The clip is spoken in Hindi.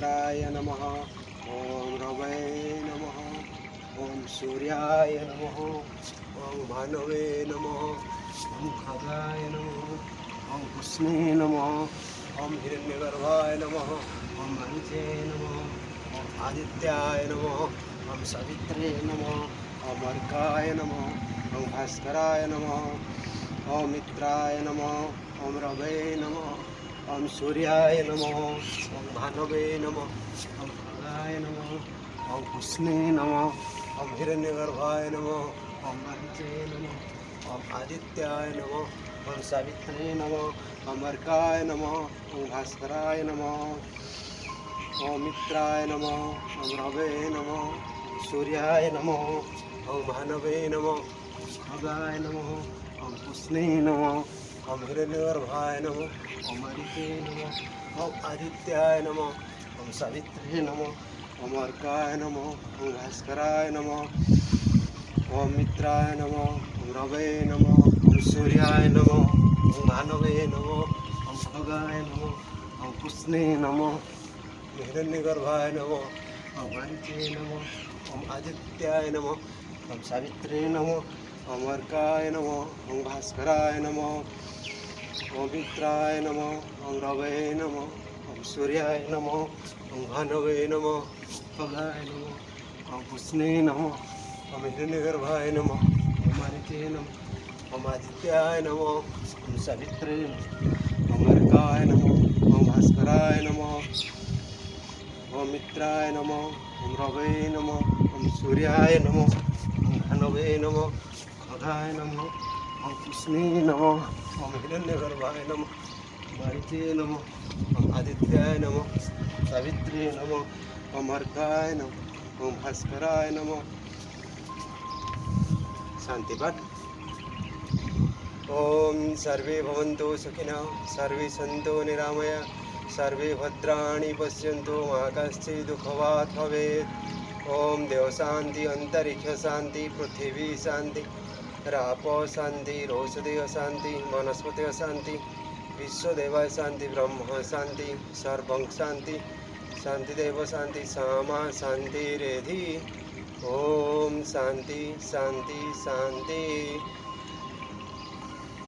मित्राय नमः। ओम रवये नमः। ओम सूर्याय नमः। ओम भानवे नमः। ओम खगाय नमः। ओम कृष्णे नमः। ओम हिरण्यगर्भाय नमः। ओम मरीचे नमः। ओम आदित्याय नमः। ओम सवित्रे नमः। ओम अर्काय नमः। ओम भास्कराय नमः। ओम मित्राय नमः। ओम रवये नमः। ओम सूर्याय नमः। ओम भानवे नमः। ओम खगाय नमः। ओम कृष्णे नमः। ओम हिरण्यगर्भाय नमः। ओम मरीचे नमः। ओम आदित्याय नमः। ओम सावित्रे नमः। ओम अर्काय नमः। ओम भास्कराय नमः। ओम मित्राय नमः। ओम रवये नमः। ओम सूर्याय नमः। ओम भानवे नमः। ओम खगाय नमः। ओम कृष्णे नमः। ओम हिरण्यगर्भाय नमः। ओम मरीचे नमः। ओम आदित्याय नमः। ओम सावित्रे नमः। ओम अर्काय नमः। ओम भास्कराय नमः। ओम मित्राय नमः। ओम रवये नमः। ओम सूर्याय नमः। ओम भानवे नमः। ओम खगाय नमः। ओम कृष्णे नमः। ओम हिरण्यगर्भाय नमः। ओम मरीचे नमः। ओम आदित्याय नमः। ओम सावित्रे नमः। ओम अर्काय नमः। ओम भास्कराय नमः। ओम मित्राय नमः। ओम रवये नमः। ओम सूर्याय नमः। ओम भानवे नमः। खगाय नमः। ओम कृष्णे नमः। ओम हिरण्यगर्भाय नमः। ओम मरीचे नमः। ओम आदित्याय नमः। ओम सावित्रे नमः। ओम अर्काय नमः। ओम भास्कराय नमः। ओम मित्राय नमः। ओम रवये नमः। ओम सूर्याय नमः। ओम भानवे नमः। खगाय नमः। ओम कृष्णे नमः। ओम हिरण्यगर्भाय नमः। ओम मरीचे नमः। ओम आदित्याय नमः। ओम सावित्रे नमः। ओम अर्काय नमः। ओम भास्कराय नमः। शांति पाठ। ओम सर्वे भवन्तु सुखिनः, सर्वे सन्तु निरामया, सर्वे भद्राणि पश्यन्तु, मा कश्चित् दुःखभाग् भवेत्। ओम देव शांति, अंतरिक्ष शांति, पृथ्वी शांति, रापो शांति, रोषदेव शांति, वनस्पति शांति, विश्वदेव शांति, ब्रह्म शांति, सर्वं शांति, शांतिदेव शांति, सामा शांति रेधि। ओम शांति शांति शांति।